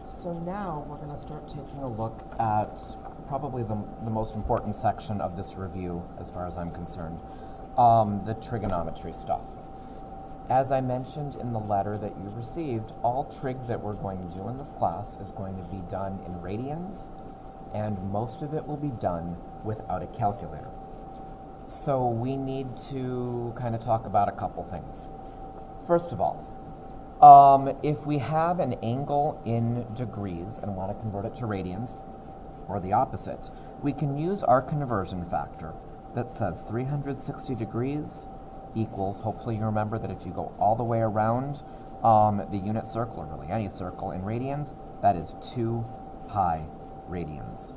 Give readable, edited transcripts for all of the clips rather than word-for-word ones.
So now we're going to start taking a look at probably the most important section of this review, as far as I'm concerned, the trigonometry stuff. As I mentioned in the letter that you received, all trig that we're going to do in this class is going to be done in radians, and most of it will be done without a calculator. So we need to kind of talk about a couple things. First of all, if we have an angle in degrees and want to convert it to radians, or the opposite, we can use our conversion factor that says 360 degrees equals, hopefully you remember that if you go all the way around the unit circle, or really any circle in radians, that is 2 pi radians.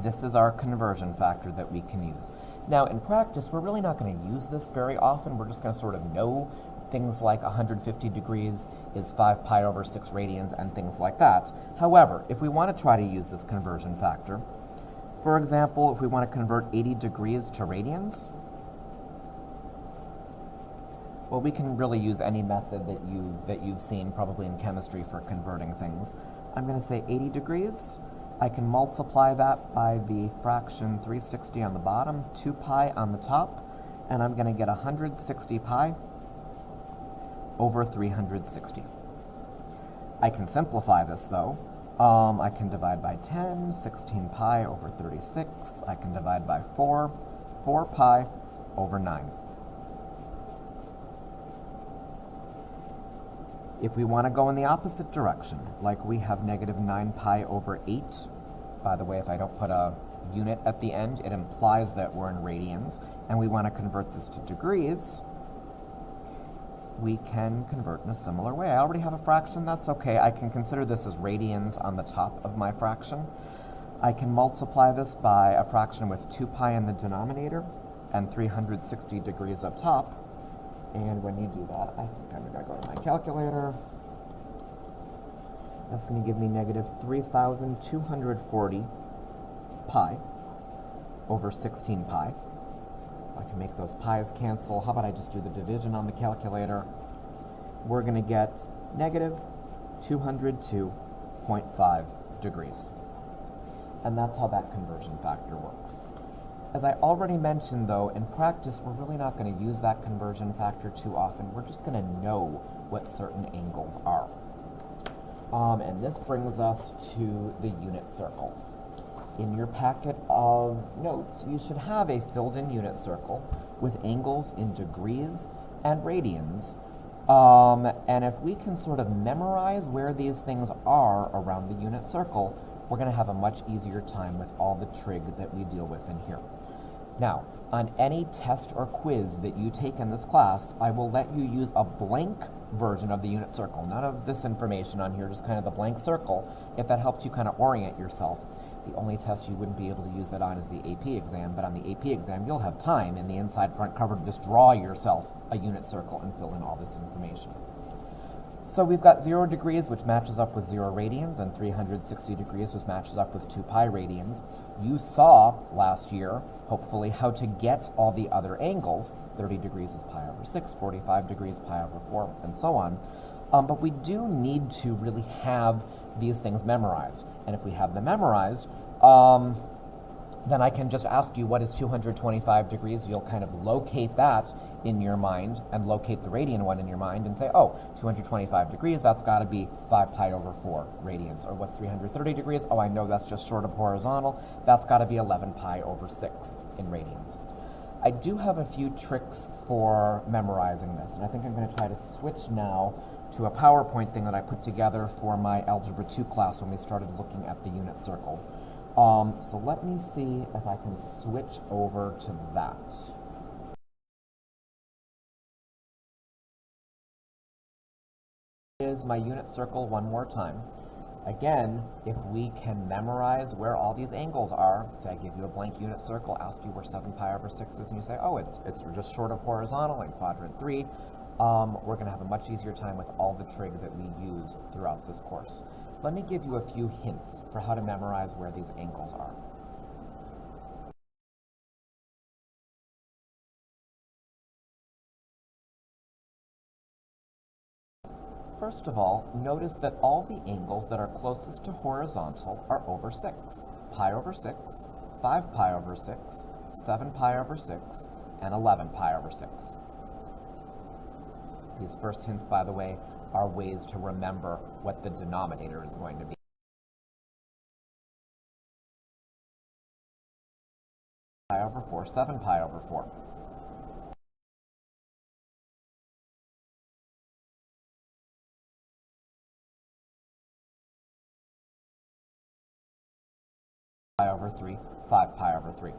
This is our conversion factor that we can use. Now, in practice, we're really not going to use this very often. We're just going to sort of know things like 150 degrees is 5 pi over 6 radians and things like that. However, if we want to try to use this conversion factor, for example, if we want to convert 80 degrees to radians, well, we can really use any method that you've seen probably in chemistry for converting things. I'm going to say 80 degrees. I can multiply that by the fraction 360 on the bottom, 2 pi on the top, and I'm going to get 160 pi over 360. I can simplify this, though. I can divide by 10, 16 pi over 36. I can divide by 4, 4 pi over 9. If we want to go in the opposite direction, like we have negative 9 pi over 8, by the way, if I don't put a unit at the end, it implies that we're in radians, and we want to convert this to degrees, we can convert in a similar way. I already have a fraction, that's okay. I can consider this as radians on the top of my fraction. I can multiply this by a fraction with 2 pi in the denominator and 360 degrees up top. And when you do that, I think I'm going to go to my calculator. That's going to give me negative 3,240 pi over 16 pi. I can make those pi's cancel. How about I just do the division on the calculator? We're going to get negative 202.5 degrees. And that's how that conversion factor works. As I already mentioned, though, in practice, we're really not going to use that conversion factor too often. We're just going to know what certain angles are. And this brings us to the unit circle. In your packet of notes, you should have a filled-in unit circle with angles in degrees and radians. And if we can sort of memorize where these things are around the unit circle, we're going to have a much easier time with all the trig that we deal with in here. Now, on any test or quiz that you take in this class, I will let you use a blank version of the unit circle. None of this information on here, just kind of the blank circle, if that helps you kind of orient yourself. The only test you wouldn't be able to use that on is the AP exam, but on the AP exam, you'll have time in the inside front cover to just draw yourself a unit circle and fill in all this information. So we've got 0 degrees, which matches up with 0 radians, and 360 degrees, which matches up with 2 pi radians. You saw last year, hopefully, how to get all the other angles. 30 degrees is pi over 6, 45 degrees, pi over 4, and so on. But we do need to really have these things memorized. And if we have them memorized, then I can just ask you what is 225 degrees. You'll kind of locate that in your mind and locate the radian one in your mind and say, oh, 225 degrees, that's got to be 5 pi over 4 radians. Or what's 330 degrees? Oh, I know that's just short of horizontal. That's got to be 11 pi over 6 in radians. I do have a few tricks for memorizing this, and I think I'm going to try to switch now to a PowerPoint thing that I put together for my Algebra 2 class when we started looking at the unit circle. So let me see if I can switch over to that. Here's my unit circle one more time. Again, if we can memorize where all these angles are, say I give you a blank unit circle, ask you where 7 pi over 6 is, and you say, oh, it's just short of horizontal in quadrant 3, we're going to have a much easier time with all the trig that we use throughout this course. Let me give you a few hints for how to memorize where these angles are. first of all, notice that all the angles that are closest to horizontal are over 6. Pi over 6, 5 pi over 6, 7 pi over 6, and 11 pi over 6. These first hints, by the way, are ways to remember what the denominator is going to be. Pi over 4, 7 pi over 4. Pi over 3, 5 pi over 3.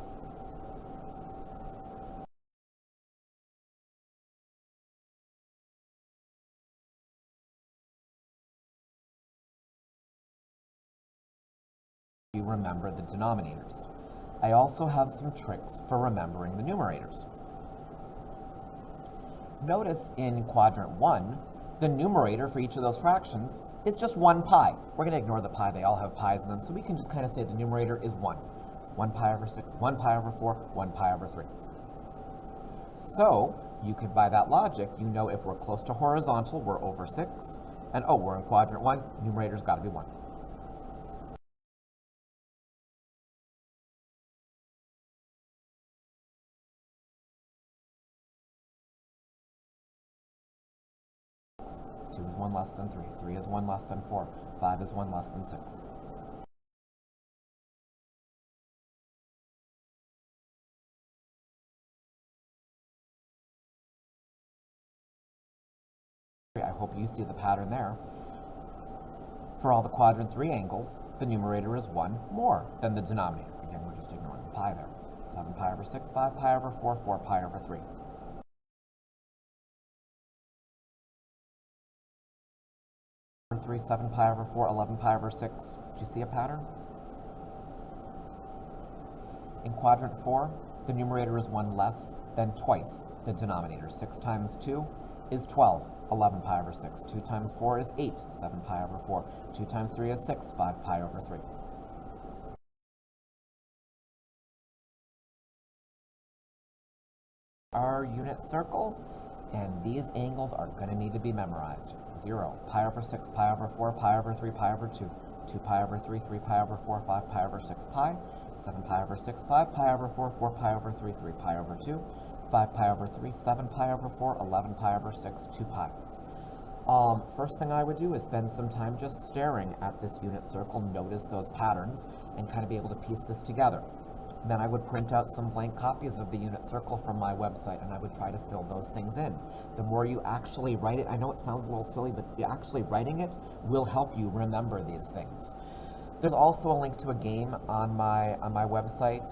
You remember the denominators. I also have some tricks for remembering the numerators. Notice in quadrant 1, the numerator for each of those fractions is just 1 pi. We're going to ignore the pi, they all have pi's in them, so we can just kind of say the numerator is 1. 1 pi over 6, 1 pi over 4, 1 pi over 3. So, you could, by that logic, you know if we're close to horizontal, we're over 6, and oh, we're in quadrant 1, numerator's got to be 1. Two is 1 less than 3, 3 is 1 less than 4, 5 is 1 less than 6. I hope you see the pattern there. For all the quadrant 3 angles, the numerator is 1 more than the denominator. Again, we're just ignoring the pi there. 7 pi over 6, 5 pi over 4, 4 pi over 3. 3, 7 pi over 4, 11 pi over 6. Do you see a pattern? In quadrant 4, the numerator is 1 less than twice the denominator. 6 times 2 is 12, 11 pi over 6. 2 times 4 is 8, 7 pi over 4. 2 times 3 is 6, 5 pi over 3. Our unit circle, and these angles are going to need to be memorized. 0, pi over 6, pi over 4, pi over 3, pi over 2, 2 pi over 3, 3 pi over 4, 5 pi over 6 pi, 7 pi over 6, 5 pi over 4, 4 pi over 3, 3 pi over 2, 5 pi over 3, 7 pi over 4, 11 pi over 6, 2 pi. First thing I would do is spend some time just staring at this unit circle, notice those patterns, and kind of be able to piece this together. Then I would print out some blank copies of the unit circle from my website, and I would try to fill those things in. The more you actually write it, I know it sounds a little silly, but actually writing it will help you remember these things. There's also a link to a game on my website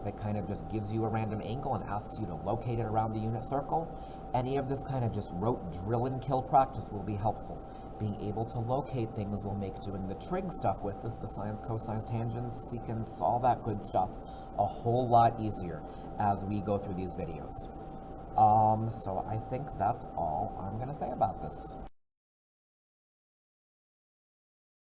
that kind of just gives you a random angle and asks you to locate it around the unit circle. Any of this kind of just rote drill and kill practice will be helpful. Being able to locate things will make doing the trig stuff with this, the sines, cosines, tangents, secants, all that good stuff, a whole lot easier as we go through these videos. So I think that's all I'm going to say about this.